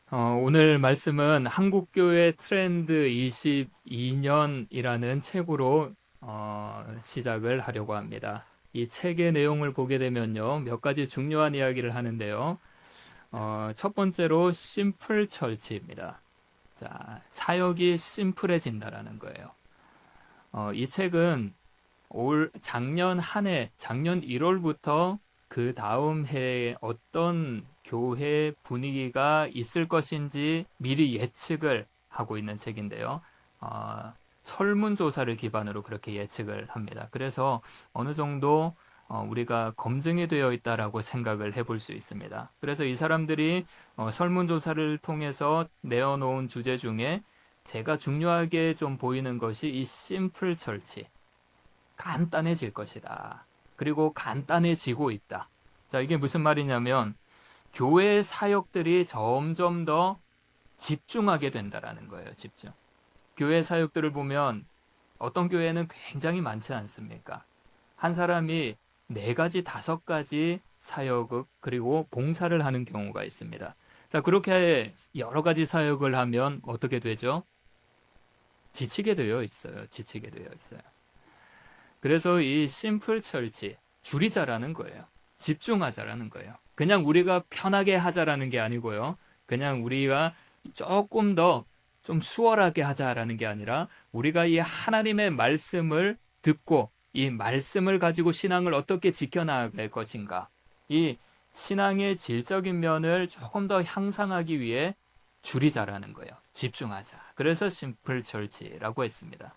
오늘 말씀은 한국교회 트렌드 22년이라는 책으로 시작을 하려고 합니다. 이 책의 내용을 보게 되면요, 몇 가지 중요한 이야기를 하는데요. 첫 번째로 심플 처치입니다. 자, 사역이 심플해진다라는 거예요. 이 책은 작년 한 해, 작년 1월부터 그 다음 해에 어떤 교회 분위기가 있을 것인지 미리 예측을 하고 있는 책인데요. 설문조사를 기반으로 그렇게 예측을 합니다. 그래서 어느 정도 우리가 검증이 되어 있다라고 생각을 해볼 수 있습니다. 그래서 이 사람들이 설문조사를 통해서 내어놓은 주제 중에 제가 중요하게 좀 보이는 것이 이 심플 처치, 간단해질 것이다. 그리고 간단해지고 있다. 자, 이게 무슨 말이냐면 교회 사역들이 점점 더 집중하게 된다라는 거예요. 집중. 교회 사역들을 보면 어떤 교회는 굉장히 많지 않습니까? 한 사람이 4가지, 5가지 사역을 그리고 봉사를 하는 경우가 있습니다. 자, 그렇게 여러 가지 사역을 하면 어떻게 되죠? 지치게 되어 있어요. 지치게 되어 있어요. 그래서 이 심플 처치, 줄이자라는 거예요. 집중하자라는 거예요. 그냥 우리가 편하게 하자라는 게 아니고요. 그냥 우리가 조금 더 좀 수월하게 하자라는 게 아니라 우리가 이 하나님의 말씀을 듣고 이 말씀을 가지고 신앙을 어떻게 지켜나갈 것인가. 이 신앙의 질적인 면을 조금 더 향상하기 위해 줄이자라는 거예요. 집중하자. 그래서 심플 처치라고 했습니다.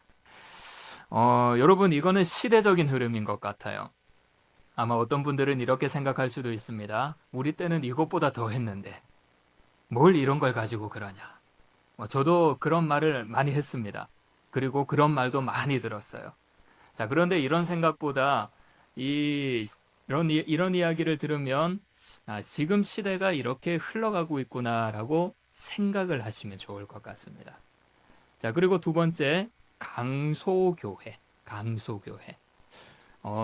여러분, 이거는 시대적인 흐름인 것 같아요. 아마 어떤 분들은 이렇게 생각할 수도 있습니다. 우리 때는 이것보다 더 했는데, 뭘 이런 걸 가지고 그러냐. 저도 그런 말을 많이 했습니다. 그리고 그런 말도 많이 들었어요. 자, 그런데 이런 생각보다, 이런 이야기를 들으면, 지금 시대가 이렇게 흘러가고 있구나라고 생각을 하시면 좋을 것 같습니다. 자, 그리고 두 번째, 강소교회. 강소교회.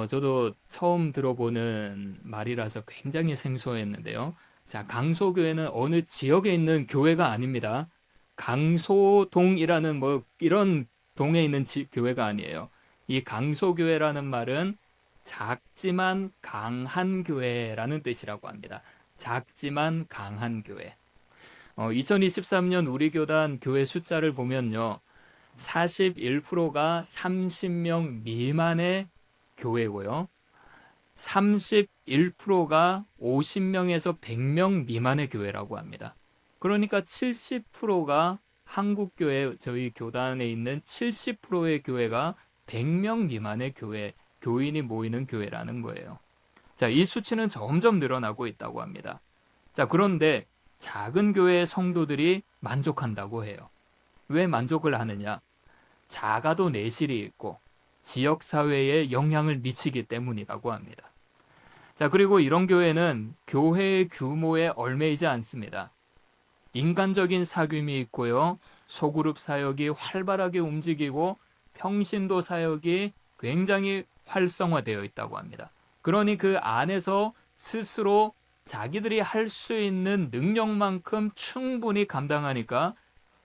저도 처음 들어보는 말이라서 굉장히 생소했는데요. 자, 강소교회는 어느 지역에 있는 교회가 아닙니다. 강소동이라는 이런 동에 있는 교회가 아니에요. 이 강소교회라는 말은 작지만 강한 교회라는 뜻이라고 합니다. 작지만 강한 교회. 2023년 우리 교단 교회 숫자를 보면요. 41%가 30명 미만의 교회고요. 31%가 50명에서 100명 미만의 교회라고 합니다. 그러니까 70%가 한국교회, 저희 교단에 있는 70%의 교회가 100명 미만의 교회, 교인이 모이는 교회라는 거예요. 자, 이 수치는 점점 늘어나고 있다고 합니다. 자, 그런데 작은 교회의 성도들이 만족한다고 해요. 왜 만족을 하느냐? 작아도 내실이 있고 지역사회에 영향을 미치기 때문이라고 합니다. 자, 그리고 이런 교회는 교회의 규모에 얽매이지 않습니다. 인간적인 사귐이 있고요. 소그룹 사역이 활발하게 움직이고 평신도 사역이 굉장히 활성화되어 있다고 합니다. 그러니 그 안에서 스스로 자기들이 할 수 있는 능력만큼 충분히 감당하니까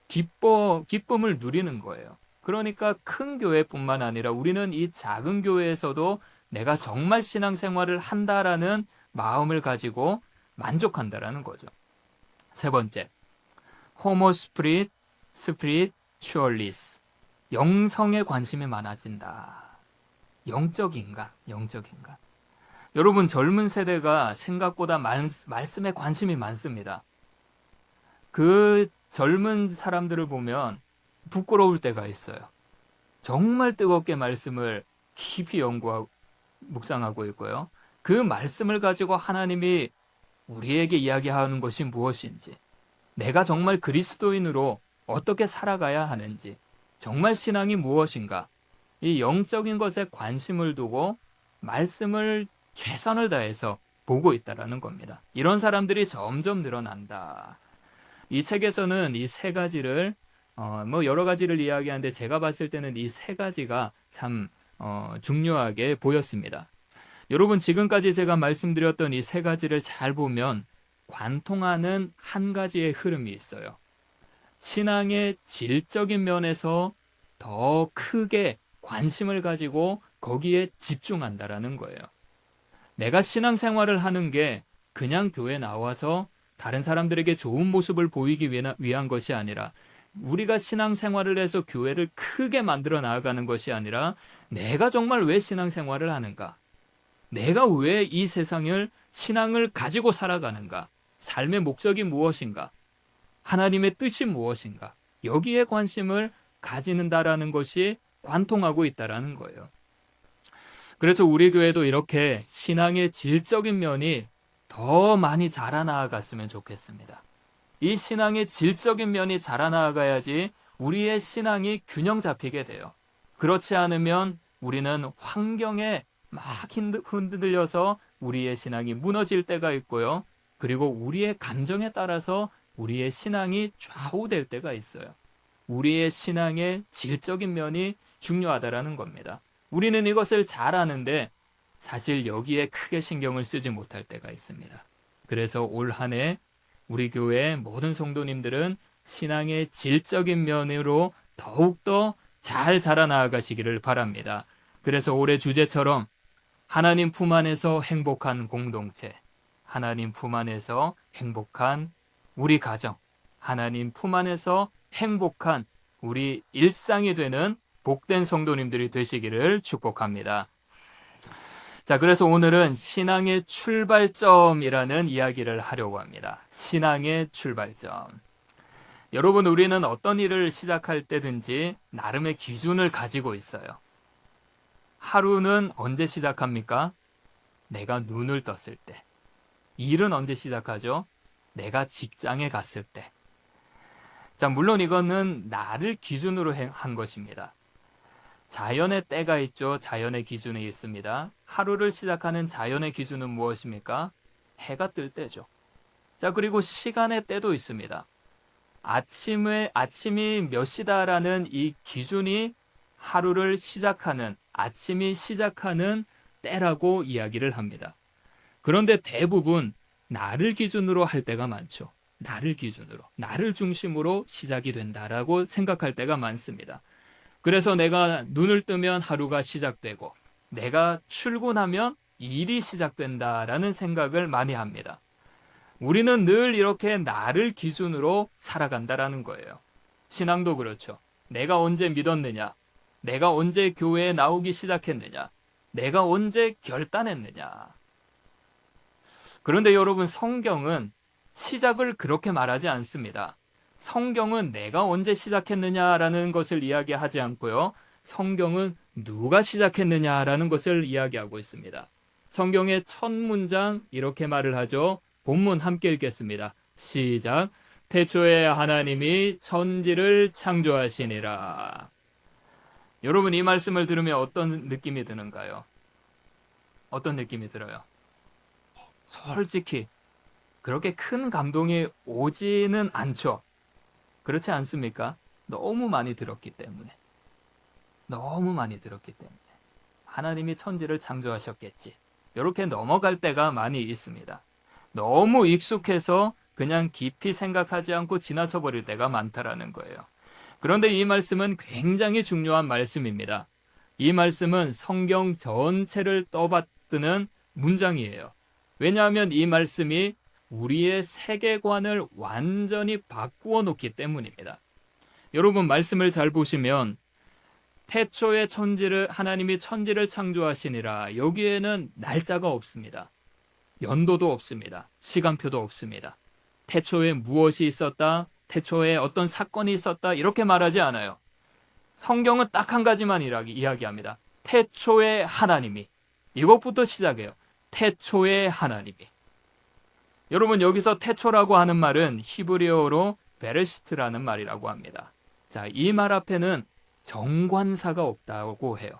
기쁨을 누리는 거예요. 그러니까 큰 교회뿐만 아니라 우리는 이 작은 교회에서도 내가 정말 신앙생활을 한다라는 마음을 가지고 만족한다라는 거죠. 세 번째, 호모 스피리추얼리스. 영성에 관심이 많아진다. 영적 인간, 영적 인간. 여러분, 젊은 세대가 생각보다 말씀에 관심이 많습니다. 그 젊은 사람들을 보면 부끄러울 때가 있어요. 정말 뜨겁게 말씀을 깊이 연구하고 묵상하고 있고요. 그 말씀을 가지고 하나님이 우리에게 이야기하는 것이 무엇인지, 내가 정말 그리스도인으로 어떻게 살아가야 하는지, 정말 신앙이 무엇인가, 이 영적인 것에 관심을 두고 말씀을 최선을 다해서 보고 있다라는 겁니다. 이런 사람들이 점점 늘어난다. 이 책에서는 이 세 가지를 여러 가지를 이야기하는데 제가 봤을 때는 이 세 가지가 참 중요하게 보였습니다. 여러분, 지금까지 제가 말씀드렸던 이 세 가지를 잘 보면 관통하는 한 가지의 흐름이 있어요. 신앙의 질적인 면에서 더 크게 관심을 가지고 거기에 집중한다라는 거예요. 내가 신앙생활을 하는 게 그냥 교회 나와서 다른 사람들에게 좋은 모습을 보이기 위한 것이 아니라, 우리가 신앙생활을 해서 교회를 크게 만들어 나아가는 것이 아니라, 내가 정말 왜 신앙생활을 하는가? 내가 왜 이 세상을 신앙을 가지고 살아가는가? 삶의 목적이 무엇인가? 하나님의 뜻이 무엇인가? 여기에 관심을 가지는다라는 것이 관통하고 있다라는 거예요. 그래서 우리 교회도 이렇게 신앙의 질적인 면이 더 많이 자라나갔으면 좋겠습니다. 이 신앙의 질적인 면이 자라나가야지 우리의 신앙이 균형 잡히게 돼요. 그렇지 않으면 우리는 환경에 막 흔들려서 우리의 신앙이 무너질 때가 있고요. 그리고 우리의 감정에 따라서 우리의 신앙이 좌우될 때가 있어요. 우리의 신앙의 질적인 면이 중요하다라는 겁니다. 우리는 이것을 잘 아는데 사실 여기에 크게 신경을 쓰지 못할 때가 있습니다. 그래서 올 한 해 우리 교회 모든 성도님들은 신앙의 질적인 면으로 더욱더 잘 자라나가시기를 바랍니다. 그래서 올해 주제처럼 하나님 품 안에서 행복한 공동체, 하나님 품 안에서 행복한 우리 가정, 하나님 품 안에서 행복한 우리 일상이 되는 복된 성도님들이 되시기를 축복합니다. 자, 그래서 오늘은 신앙의 출발점이라는 이야기를 하려고 합니다. 신앙의 출발점. 여러분, 우리는 어떤 일을 시작할 때든지 나름의 기준을 가지고 있어요. 하루는 언제 시작합니까? 내가 눈을 떴을 때. 일은 언제 시작하죠? 내가 직장에 갔을 때. 자, 물론 이거는 나를 기준으로 한 것입니다. 자연의 때가 있죠. 자연의 기준이 있습니다. 하루를 시작하는 자연의 기준은 무엇입니까? 해가 뜰 때죠. 자, 그리고 시간의 때도 있습니다. 아침이 몇 시다라는 이 기준이 하루를 시작하는, 아침이 시작하는 때라고 이야기를 합니다. 그런데 대부분 나를 기준으로 할 때가 많죠. 나를 기준으로, 나를 중심으로 시작이 된다라고 생각할 때가 많습니다. 그래서 내가 눈을 뜨면 하루가 시작되고 내가 출근하면 일이 시작된다라는 생각을 많이 합니다. 우리는 늘 이렇게 나를 기준으로 살아간다라는 거예요. 신앙도 그렇죠. 내가 언제 믿었느냐? 내가 언제 교회에 나오기 시작했느냐? 내가 언제 결단했느냐? 그런데 여러분, 성경은 시작을 그렇게 말하지 않습니다. 성경은 내가 언제 시작했느냐라는 것을 이야기하지 않고요. 성경은 누가 시작했느냐라는 것을 이야기하고 있습니다. 성경의 첫 문장 이렇게 말을 하죠. 본문 함께 읽겠습니다. 시작. 태초에 하나님이 천지를 창조하시니라. 여러분, 이 말씀을 들으면 어떤 느낌이 드는가요? 어떤 느낌이 들어요? 솔직히 그렇게 큰 감동이 오지는 않죠. 그렇지 않습니까? 너무 많이 들었기 때문에. 너무 많이 들었기 때문에. 하나님이 천지를 창조하셨겠지. 이렇게 넘어갈 때가 많이 있습니다. 너무 익숙해서 그냥 깊이 생각하지 않고 지나쳐 버릴 때가 많다라는 거예요. 그런데 이 말씀은 굉장히 중요한 말씀입니다. 이 말씀은 성경 전체를 떠받드는 문장이에요. 왜냐하면 이 말씀이 우리의 세계관을 완전히 바꾸어 놓기 때문입니다. 여러분, 말씀을 잘 보시면 태초에 하나님이 천지를 창조하시니라, 여기에는 날짜가 없습니다. 연도도 없습니다. 시간표도 없습니다. 태초에 무엇이 있었다, 태초에 어떤 사건이 있었다, 이렇게 말하지 않아요. 성경은 딱 한 가지만 이야기합니다. 태초에 하나님이. 이것부터 시작해요. 태초에 하나님이. 여러분, 여기서 태초라고 하는 말은 히브리어로 베레시트라는 말이라고 합니다. 자, 이 말 앞에는 정관사가 없다고 해요.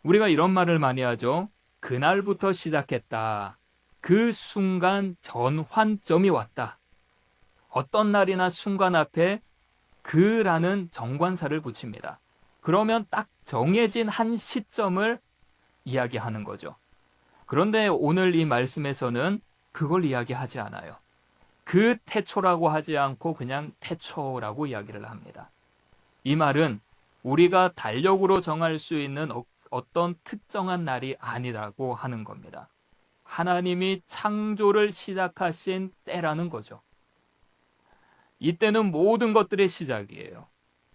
우리가 이런 말을 많이 하죠. 그날부터 시작했다. 그 순간 전환점이 왔다. 어떤 날이나 순간 앞에 그라는 정관사를 붙입니다. 그러면 딱 정해진 한 시점을 이야기하는 거죠. 그런데 오늘 이 말씀에서는 그걸 이야기하지 않아요. 그 태초라고 하지 않고 그냥 태초라고 이야기를 합니다. 이 말은 우리가 달력으로 정할 수 있는 어떤 특정한 날이 아니라고 하는 겁니다. 하나님이 창조를 시작하신 때라는 거죠. 이때는 모든 것들의 시작이에요.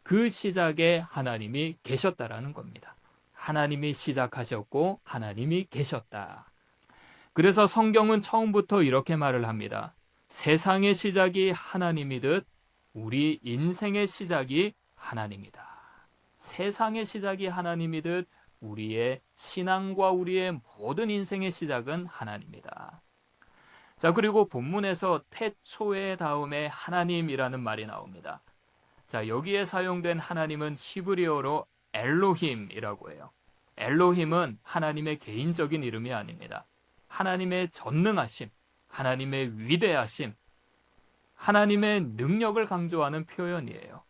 그 시작에 하나님이 계셨다라는 겁니다. 하나님이 시작하셨고 하나님이 계셨다. 그래서 성경은 처음부터 이렇게 말을 합니다. 세상의 시작이 하나님이듯 우리 인생의 시작이 하나님이다. 세상의 시작이 하나님이듯 우리의 신앙과 우리의 모든 인생의 시작은 하나님이다. 자, 그리고 본문에서 태초의 다음에 하나님이라는 말이 나옵니다. 자, 여기에 사용된 하나님은 히브리어로 엘로힘이라고 해요. 엘로힘은 하나님의 개인적인 이름이 아닙니다. 하나님의 전능하심, 하나님의 위대하심, 하나님의 능력을 강조하는 표현이에요.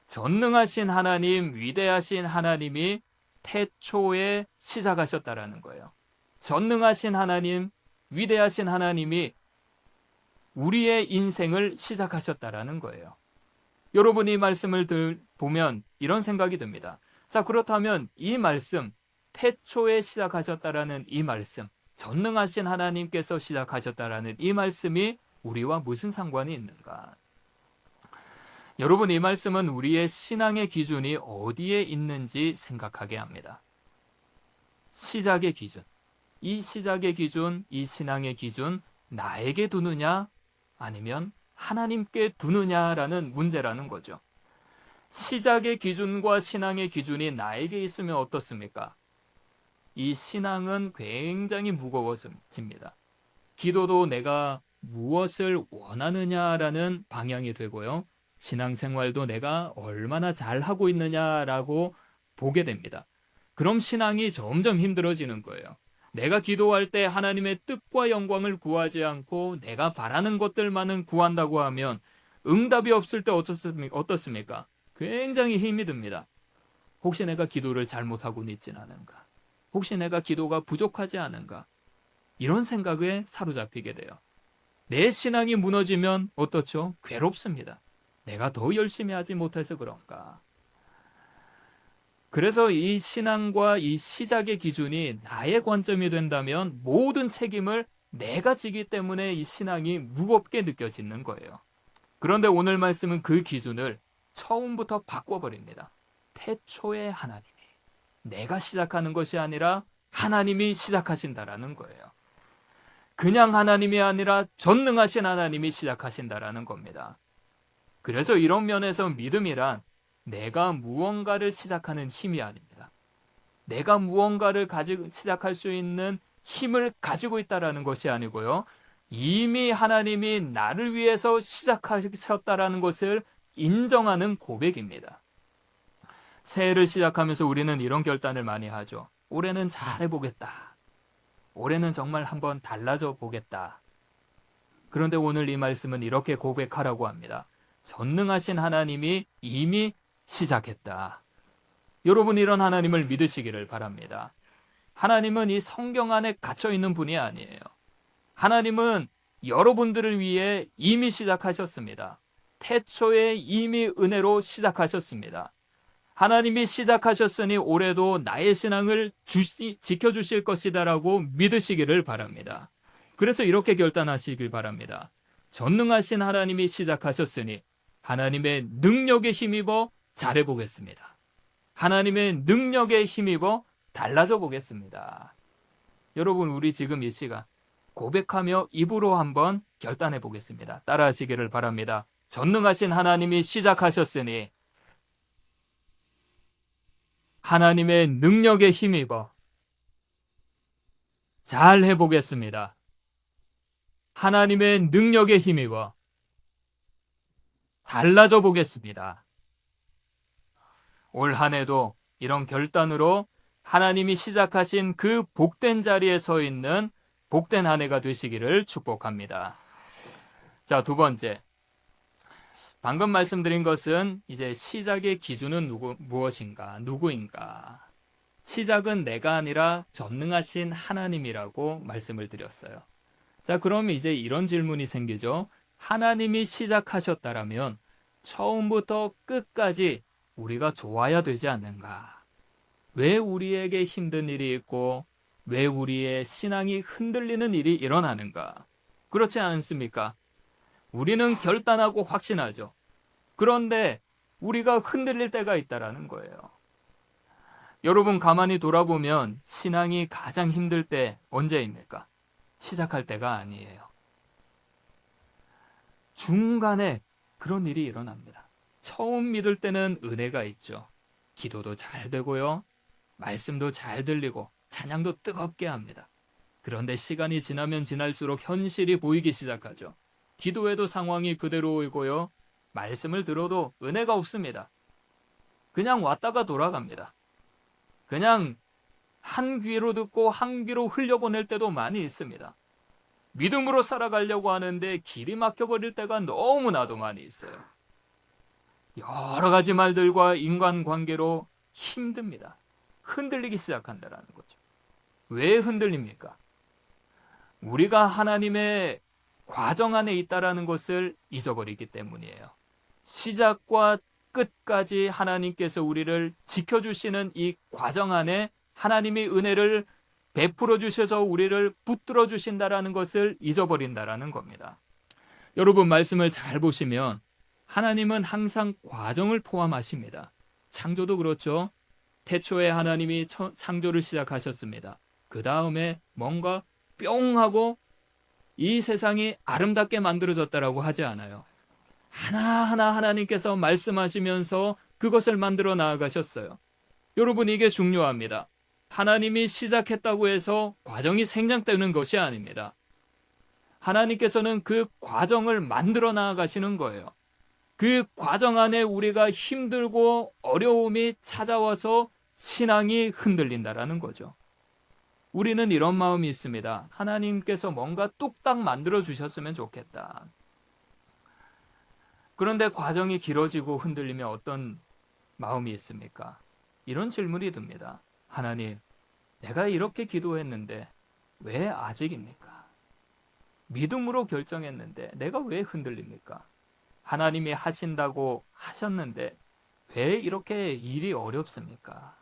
전능하신 하나님, 위대하신 하나님이 태초에 시작하셨다라는 거예요. 전능하신 하나님, 위대하신 하나님이 우리의 인생을 시작하셨다라는 거예요. 여러분이 이 말씀을 보면 이런 생각이 듭니다. 자, 그렇다면 이 말씀, 태초에 시작하셨다라는 이 말씀, 전능하신 하나님께서 시작하셨다라는 이 말씀이 우리와 무슨 상관이 있는가? 여러분, 이 말씀은 우리의 신앙의 기준이 어디에 있는지 생각하게 합니다. 시작의 기준. 이 시작의 기준, 이 신앙의 기준, 나에게 두느냐, 아니면 하나님께 두느냐라는 문제라는 거죠. 시작의 기준과 신앙의 기준이 나에게 있으면 어떻습니까? 이 신앙은 굉장히 무거워집니다. 기도도 내가 무엇을 원하느냐라는 방향이 되고요. 신앙생활도 내가 얼마나 잘하고 있느냐라고 보게 됩니다. 그럼 신앙이 점점 힘들어지는 거예요. 내가 기도할 때 하나님의 뜻과 영광을 구하지 않고 내가 바라는 것들만은 구한다고 하면 응답이 없을 때 어떻습니까? 굉장히 힘이 듭니다. 혹시 내가 기도를 잘못하고 있진 않은가? 혹시 내가 기도가 부족하지 않은가? 이런 생각에 사로잡히게 돼요. 내 신앙이 무너지면 어떻죠? 괴롭습니다. 내가 더 열심히 하지 못해서 그런가? 그래서 이 신앙과 이 시작의 기준이 나의 관점이 된다면 모든 책임을 내가 지기 때문에 이 신앙이 무겁게 느껴지는 거예요. 그런데 오늘 말씀은 그 기준을 처음부터 바꿔버립니다. 태초의 하나님이 내가 시작하는 것이 아니라 하나님이 시작하신다라는 거예요. 그냥 하나님이 아니라 전능하신 하나님이 시작하신다라는 겁니다. 그래서 이런 면에서 믿음이란 내가 무언가를 시작하는 힘이 아닙니다. 내가 무언가를 시작할 수 있는 힘을 가지고 있다라는 것이 아니고요. 이미 하나님이 나를 위해서 시작하셨다라는 것을 인정하는 고백입니다. 새해를 시작하면서 우리는 이런 결단을 많이 하죠. 올해는 잘해보겠다. 올해는 정말 한번 달라져 보겠다. 그런데 오늘 이 말씀은 이렇게 고백하라고 합니다. 전능하신 하나님이 이미 시작했다. 여러분, 이런 하나님을 믿으시기를 바랍니다. 하나님은 이 성경 안에 갇혀 있는 분이 아니에요. 하나님은 여러분들을 위해 이미 시작하셨습니다. 태초에 이미 은혜로 시작하셨습니다. 하나님이 시작하셨으니 올해도 나의 신앙을 지켜주실 것이다라고 믿으시기를 바랍니다. 그래서 이렇게 결단하시길 바랍니다. 전능하신 하나님이 시작하셨으니 하나님의 능력에 힘입어 잘해보겠습니다. 하나님의 능력에 힘입어 달라져 보겠습니다. 여러분, 우리 지금 이 시간 고백하며 입으로 한번 결단해 보겠습니다. 따라하시기를 바랍니다. 전능하신 하나님이 시작하셨으니 하나님의 능력에 힘입어 잘 해보겠습니다. 하나님의 능력에 힘입어 달라져 보겠습니다. 올 한 해도 이런 결단으로 하나님이 시작하신 그 복된 자리에 서 있는 복된 한 해가 되시기를 축복합니다. 자, 두 번째. 방금 말씀드린 것은 이제 시작의 기준은 무엇인가, 누구인가. 시작은 내가 아니라 전능하신 하나님이라고 말씀을 드렸어요. 자, 그럼 이제 이런 질문이 생기죠. 하나님이 시작하셨다라면 처음부터 끝까지 우리가 좋아야 되지 않는가? 왜 우리에게 힘든 일이 있고 왜 우리의 신앙이 흔들리는 일이 일어나는가? 그렇지 않습니까? 우리는 결단하고 확신하죠. 그런데 우리가 흔들릴 때가 있다라는 거예요. 여러분 가만히 돌아보면 신앙이 가장 힘들 때 언제입니까? 시작할 때가 아니에요. 중간에 그런 일이 일어납니다. 처음 믿을 때는 은혜가 있죠. 기도도 잘 되고요. 말씀도 잘 들리고 찬양도 뜨겁게 합니다. 그런데 시간이 지나면 지날수록 현실이 보이기 시작하죠. 기도해도 상황이 그대로 오고요. 말씀을 들어도 은혜가 없습니다. 그냥 왔다가 돌아갑니다. 그냥 한 귀로 듣고 한 귀로 흘려보낼 때도 많이 있습니다. 믿음으로 살아가려고 하는데 길이 막혀버릴 때가 너무나도 많이 있어요. 여러 가지 말들과 인간관계로 힘듭니다. 흔들리기 시작한다는 거죠. 왜 흔들립니까? 우리가 하나님의 과정 안에 있다라는 것을 잊어버리기 때문이에요. 시작과 끝까지 하나님께서 우리를 지켜주시는 이 과정 안에 하나님이 은혜를 베풀어 주셔서 우리를 붙들어 주신다라는 것을 잊어버린다라는 겁니다. 여러분 말씀을 잘 보시면 하나님은 항상 과정을 포함하십니다. 창조도 그렇죠. 태초에 하나님이 창조를 시작하셨습니다. 그 다음에 뭔가 뿅 하고 이 세상이 아름답게 만들어졌다라고 하지 않아요. 하나하나 하나님께서 말씀하시면서 그것을 만들어 나아가셨어요. 여러분 이게 중요합니다. 하나님이 시작했다고 해서 과정이 생략되는 것이 아닙니다. 하나님께서는 그 과정을 만들어 나아가시는 거예요. 그 과정 안에 우리가 힘들고 어려움이 찾아와서 신앙이 흔들린다라는 거죠. 우리는 이런 마음이 있습니다. 하나님께서 뭔가 뚝딱 만들어 주셨으면 좋겠다. 그런데 과정이 길어지고 흔들리면 어떤 마음이 있습니까? 이런 질문이 듭니다. 하나님, 내가 이렇게 기도했는데 왜 아직입니까? 믿음으로 결정했는데 내가 왜 흔들립니까? 하나님이 하신다고 하셨는데 왜 이렇게 일이 어렵습니까?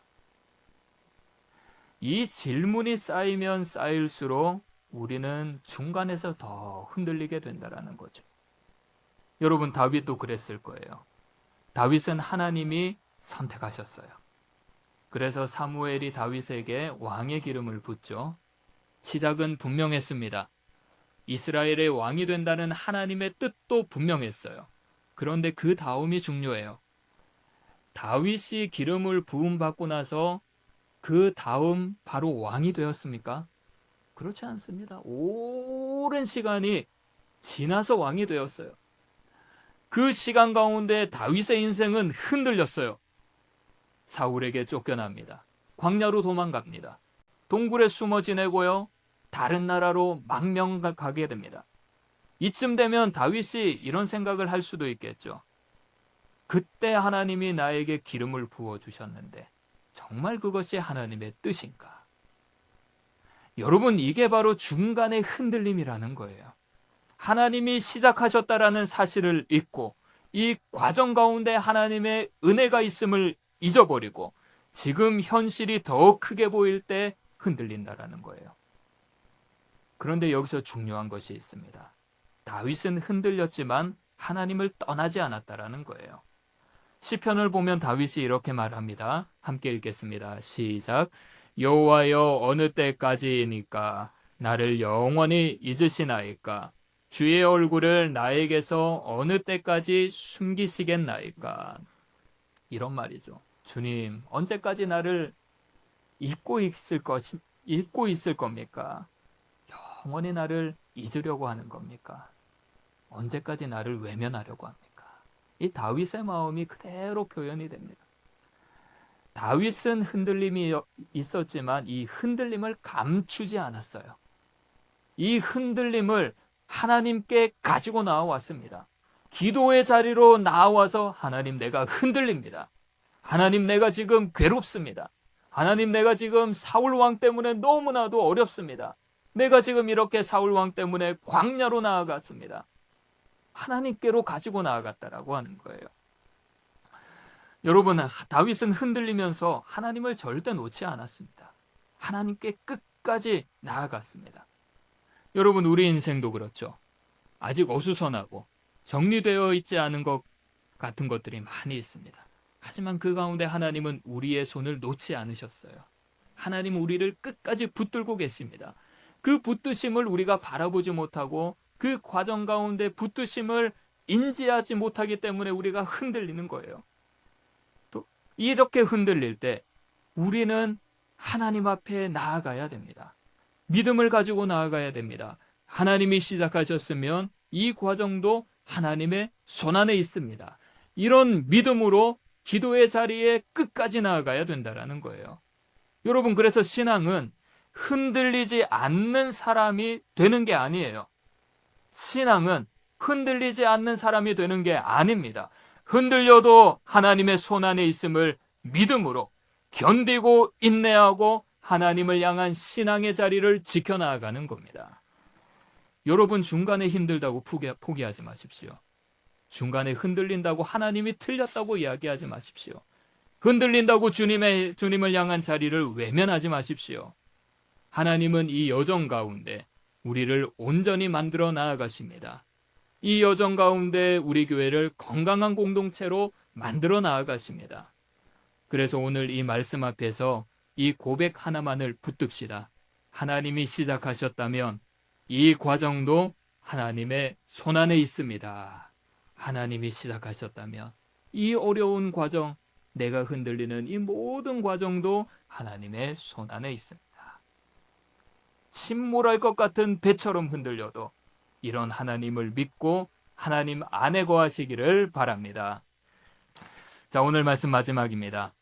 이 질문이 쌓이면 쌓일수록 우리는 중간에서 더 흔들리게 된다는 거죠. 여러분 다윗도 그랬을 거예요. 다윗은 하나님이 선택하셨어요. 그래서 사무엘이 다윗에게 왕의 기름을 붓죠. 시작은 분명했습니다. 이스라엘의 왕이 된다는 하나님의 뜻도 분명했어요. 그런데 그 다음이 중요해요. 다윗이 기름을 부음받고 나서 그 다음 바로 왕이 되었습니까? 그렇지 않습니다. 오랜 시간이 지나서 왕이 되었어요. 그 시간 가운데 다윗의 인생은 흔들렸어요. 사울에게 쫓겨납니다. 광야로 도망갑니다. 동굴에 숨어 지내고요. 다른 나라로 망명 가게 됩니다. 이쯤 되면 다윗이 이런 생각을 할 수도 있겠죠. 그때 하나님이 나에게 기름을 부어주셨는데 정말 그것이 하나님의 뜻인가? 여러분 이게 바로 중간의 흔들림이라는 거예요. 하나님이 시작하셨다라는 사실을 잊고 이 과정 가운데 하나님의 은혜가 있음을 잊어버리고 지금 현실이 더 크게 보일 때 흔들린다라는 거예요. 그런데 여기서 중요한 것이 있습니다. 다윗은 흔들렸지만 하나님을 떠나지 않았다라는 거예요. 시편을 보면 다윗이 이렇게 말합니다. 함께 읽겠습니다. 시작. 여호와여 어느 때까지이니까 나를 영원히 잊으시나이까? 주의 얼굴을 나에게서 어느 때까지 숨기시겠나이까? 이런 말이죠. 주님, 언제까지 나를 잊고 있을 겁니까? 영원히 나를 잊으려고 하는 겁니까? 언제까지 나를 외면하려고 합니까? 이 다윗의 마음이 그대로 표현이 됩니다. 다윗은 흔들림이 있었지만 이 흔들림을 감추지 않았어요. 이 흔들림을 하나님께 가지고 나와왔습니다. 기도의 자리로 나와서 하나님 내가 흔들립니다. 하나님 내가 지금 괴롭습니다. 하나님 내가 지금 사울 왕 때문에 너무나도 어렵습니다. 내가 지금 이렇게 사울 왕 때문에 광야로 나아갔습니다. 하나님께로 가지고 나아갔다라고 하는 거예요. 여러분, 다윗은 흔들리면서 하나님을 절대 놓지 않았습니다. 하나님께 끝까지 나아갔습니다. 여러분, 우리 인생도 그렇죠. 아직 어수선하고 정리되어 있지 않은 것 같은 것들이 많이 있습니다. 하지만 그 가운데 하나님은 우리의 손을 놓지 않으셨어요. 하나님은 우리를 끝까지 붙들고 계십니다. 그 붙드심을 우리가 바라보지 못하고 그 과정 가운데 붙드심을 인지하지 못하기 때문에 우리가 흔들리는 거예요. 또 이렇게 흔들릴 때 우리는 하나님 앞에 나아가야 됩니다. 믿음을 가지고 나아가야 됩니다. 하나님이 시작하셨으면 이 과정도 하나님의 손안에 있습니다. 이런 믿음으로 기도의 자리에 끝까지 나아가야 된다는 거예요. 여러분, 그래서 신앙은 흔들리지 않는 사람이 되는 게 아니에요. 신앙은 흔들리지 않는 사람이 되는 게 아닙니다. 흔들려도 하나님의 손안에 있음을 믿음으로 견디고 인내하고 하나님을 향한 신앙의 자리를 지켜나가는 겁니다. 여러분, 중간에 힘들다고 포기하지 마십시오. 중간에 흔들린다고 하나님이 틀렸다고 이야기하지 마십시오. 흔들린다고 주님을 향한 자리를 외면하지 마십시오. 하나님은 이 여정 가운데 우리를 온전히 만들어 나아가십니다. 이 여정 가운데 우리 교회를 건강한 공동체로 만들어 나아가십니다. 그래서 오늘 이 말씀 앞에서 이 고백 하나만을 붙듭시다. 하나님이 시작하셨다면 이 과정도 하나님의 손안에 있습니다. 하나님이 시작하셨다면 이 어려운 과정, 내가 흔들리는 이 모든 과정도 하나님의 손안에 있습니다. 침몰할 것 같은 배처럼 흔들려도 이런 하나님을 믿고 하나님 안에 거하시기를 바랍니다. 자, 오늘 말씀 마지막입니다.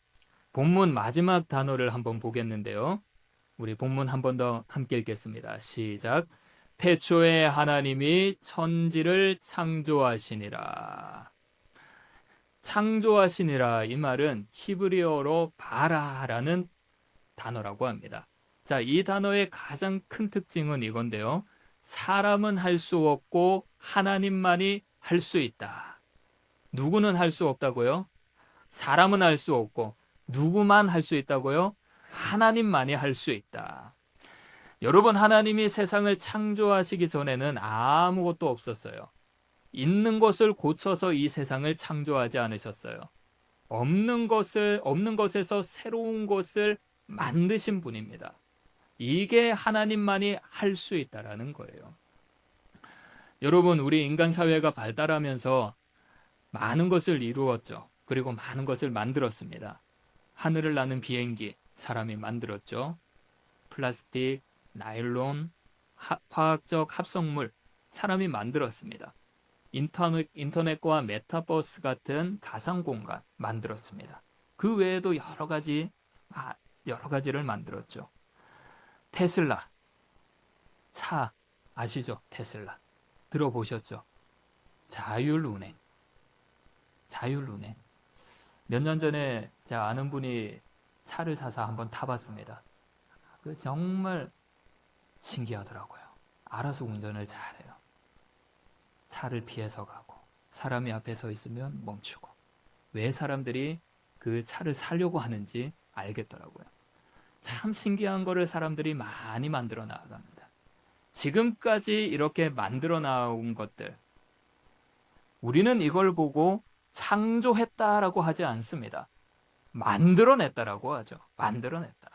본문 마지막 단어를 한번 보겠는데요. 우리 본문 한 번 더 함께 읽겠습니다. 시작. 태초에 하나님이 천지를 창조하시니라. 창조하시니라, 이 말은 히브리어로 바라라는 단어라고 합니다. 자, 이 단어의 가장 큰 특징은 이건데요. 사람은 할 수 없고 하나님만이 할 수 있다. 누구는 할 수 없다고요? 사람은 할 수 없고 누구만 할 수 있다고요? 하나님만이 할 수 있다. 여러분, 하나님이 세상을 창조하시기 전에는 아무것도 없었어요. 있는 것을 고쳐서 이 세상을 창조하지 않으셨어요. 없는 것에서 새로운 것을 만드신 분입니다. 이게 하나님만이 할 수 있다라는 거예요. 여러분, 우리 인간 사회가 발달하면서 많은 것을 이루었죠. 그리고 많은 것을 만들었습니다. 하늘을 나는 비행기, 사람이 만들었죠. 플라스틱, 나일론, 화학적 합성물, 사람이 만들었습니다. 인터넷과 메타버스 같은 가상 공간 만들었습니다. 그 외에도 여러 가지를 만들었죠. 테슬라, 차 아시죠? 테슬라 들어보셨죠? 자율운행. 몇 년 전에 제가 아는 분이 차를 사서 한번 타봤습니다. 그 정말 신기하더라고요. 알아서 운전을 잘해요. 차를 피해서 가고 사람이 앞에 서 있으면 멈추고, 왜 사람들이 그 차를 사려고 하는지 알겠더라고요. 참 신기한 거를 사람들이 많이 만들어 나갑니다. 지금까지 이렇게 만들어 나온 것들, 우리는 이걸 보고 창조했다라고 하지 않습니다. 만들어냈다라고 하죠. 만들어냈다.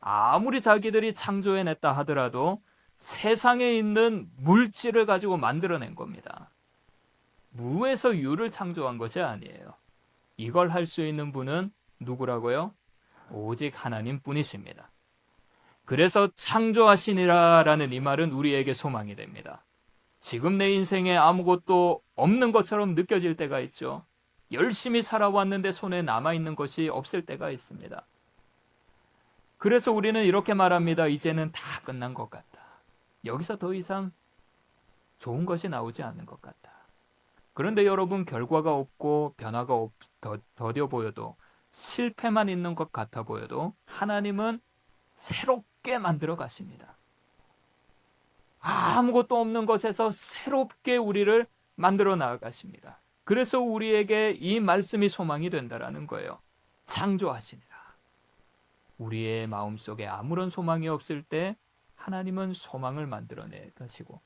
아무리 자기들이 창조해냈다 하더라도 세상에 있는 물질을 가지고 만들어낸 겁니다. 무에서 유를 창조한 것이 아니에요. 이걸 할 수 있는 분은 누구라고요? 오직 하나님 뿐이십니다. 그래서 창조하시니라라는 이 말은 우리에게 소망이 됩니다. 지금 내 인생에 아무것도 없는 것처럼 느껴질 때가 있죠. 열심히 살아왔는데 손에 남아있는 것이 없을 때가 있습니다. 그래서 우리는 이렇게 말합니다. 이제는 다 끝난 것 같다. 여기서 더 이상 좋은 것이 나오지 않는 것 같다. 그런데 여러분, 결과가 없고 변화가 더뎌 보여도, 실패만 있는 것 같아 보여도 하나님은 새롭게 만들어 가십니다. 아무것도 없는 것에서 새롭게 우리를 만들어 나아가십니다. 그래서 우리에게 이 말씀이 소망이 된다라는 거예요. 창조하시니라. 우리의 마음속에 아무런 소망이 없을 때 하나님은 소망을 만들어내 가시고,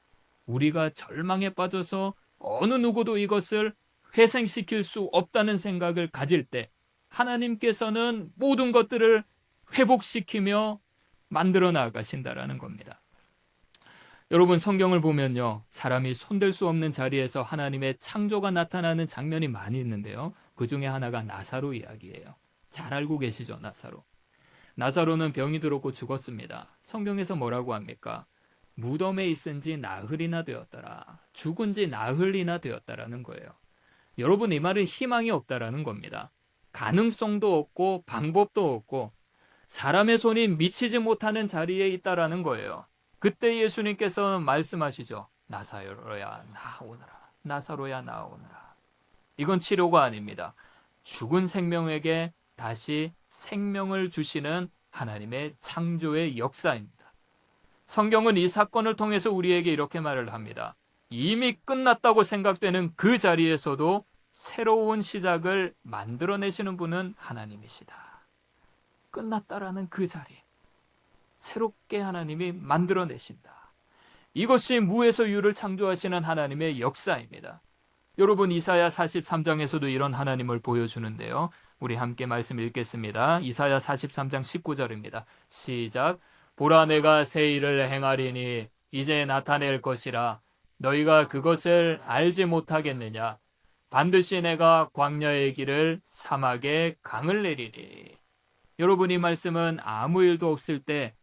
우리가 절망에 빠져서 어느 누구도 이것을 회생시킬 수 없다는 생각을 가질 때 하나님께서는 모든 것들을 회복시키며 만들어 나가신다라는 겁니다. 여러분, 성경을 보면요, 사람이 손댈 수 없는 자리에서 하나님의 창조가 나타나는 장면이 많이 있는데요, 그 중에 하나가 나사로 이야기예요. 잘 알고 계시죠? 나사로는 병이 들었고 죽었습니다. 성경에서 뭐라고 합니까? 무덤에 있은 지 나흘이나 되었더라. 죽은 지 나흘이나 되었다라는 거예요. 여러분, 이 말은 희망이 없다라는 겁니다. 가능성도 없고 방법도 없고 사람의 손이 미치지 못하는 자리에 있다라는 거예요. 그때 예수님께서는 말씀하시죠. 나사로야 나오너라. 나사로야 나오너라. 이건 치료가 아닙니다. 죽은 생명에게 다시 생명을 주시는 하나님의 창조의 역사입니다. 성경은 이 사건을 통해서 우리에게 이렇게 말을 합니다. 이미 끝났다고 생각되는 그 자리에서도 새로운 시작을 만들어내시는 분은 하나님이시다. 끝났다라는 그 자리, 새롭게 하나님이 만들어내신다. 이것이 무에서 유를 창조하시는 하나님의 역사입니다. 여러분, 이사야 43장에서도 이런 하나님을 보여주는데요. 우리 함께 말씀 읽겠습니다. 이사야 43장 19절입니다. 시작. 보라, 내가 새 일을 행하리니 이제 나타낼 것이라. 너희가 그것을 알지 못하겠느냐. 반드시 내가 광야의 길을 사막에 강을 내리리. 여러분, 이 말씀은 아무 일도 없을 때,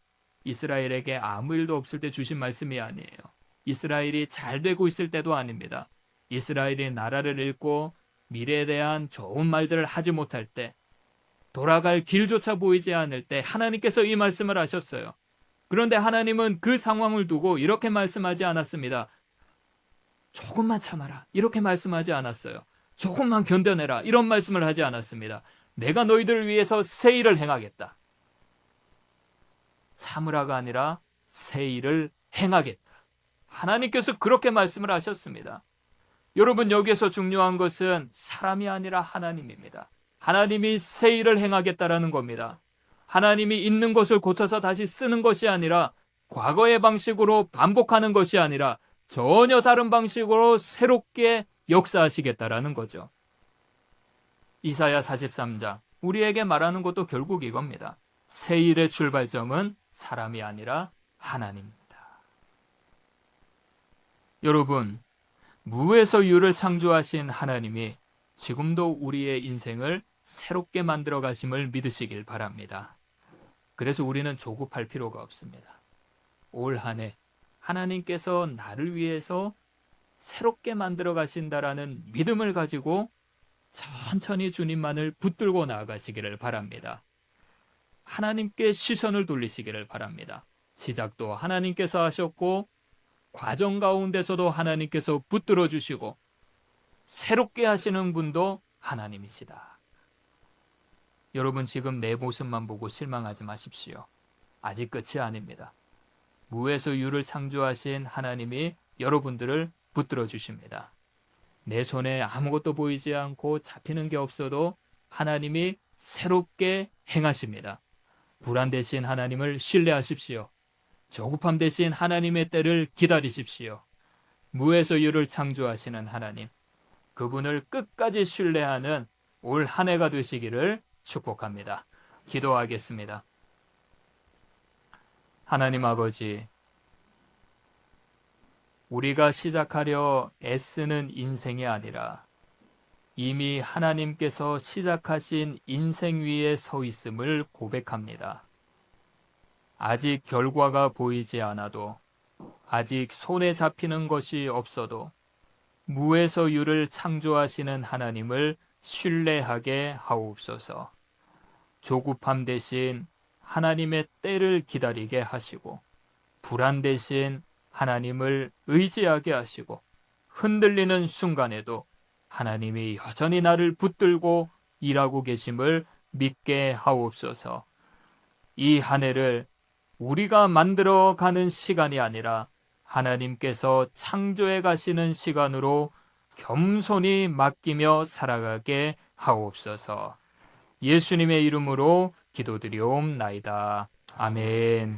이스라엘에게 아무 일도 없을 때 주신 말씀이 아니에요. 이스라엘이 잘 되고 있을 때도 아닙니다. 이스라엘이 나라를 잃고 미래에 대한 좋은 말들을 하지 못할 때, 돌아갈 길조차 보이지 않을 때 하나님께서 이 말씀을 하셨어요. 그런데 하나님은 그 상황을 두고 이렇게 말씀하지 않았습니다. 조금만 참아라, 이렇게 말씀하지 않았어요. 조금만 견뎌내라, 이런 말씀을 하지 않았습니다. 내가 너희들을 위해서 새 일을 행하겠다. 참으라가 아니라 새 일을 행하겠다. 하나님께서 그렇게 말씀을 하셨습니다. 여러분, 여기에서 중요한 것은 사람이 아니라 하나님입니다. 하나님이 새 일을 행하겠다라는 겁니다. 하나님이 있는 것을 고쳐서 다시 쓰는 것이 아니라, 과거의 방식으로 반복하는 것이 아니라 전혀 다른 방식으로 새롭게 역사하시겠다라는 거죠. 이사야 43장, 우리에게 말하는 것도 결국 이겁니다. 새 일의 출발점은 사람이 아니라 하나님입니다. 여러분, 무에서 유를 창조하신 하나님이 지금도 우리의 인생을 새롭게 만들어 가심을 믿으시길 바랍니다. 그래서 우리는 조급할 필요가 없습니다. 올 한 해 하나님께서 나를 위해서 새롭게 만들어 가신다라는 믿음을 가지고 천천히 주님만을 붙들고 나아가시기를 바랍니다. 하나님께 시선을 돌리시기를 바랍니다. 시작도 하나님께서 하셨고, 과정 가운데서도 하나님께서 붙들어 주시고, 새롭게 하시는 분도 하나님이시다. 여러분, 지금 내 모습만 보고 실망하지 마십시오. 아직 끝이 아닙니다. 무에서 유를 창조하신 하나님이 여러분들을 붙들어 주십니다. 내 손에 아무것도 보이지 않고 잡히는 게 없어도 하나님이 새롭게 행하십니다. 불안 대신 하나님을 신뢰하십시오. 조급함 대신 하나님의 때를 기다리십시오. 무에서 유를 창조하시는 하나님, 그분을 끝까지 신뢰하는 올 한 해가 되시기를 축복합니다. 기도하겠습니다. 하나님 아버지, 우리가 시작하려 애쓰는 인생이 아니라 이미 하나님께서 시작하신 인생 위에 서 있음을 고백합니다. 아직 결과가 보이지 않아도, 아직 손에 잡히는 것이 없어도 무에서 유를 창조하시는 하나님을 신뢰하게 하옵소서. 조급함 대신 하나님의 때를 기다리게 하시고, 불안 대신 하나님을 의지하게 하시고, 흔들리는 순간에도 하나님이 여전히 나를 붙들고 일하고 계심을 믿게 하옵소서. 이 한 해를 우리가 만들어가는 시간이 아니라 하나님께서 창조해 가시는 시간으로 겸손히 맡기며 살아가게 하옵소서. 예수님의 이름으로 기도드리옵나이다. 아멘.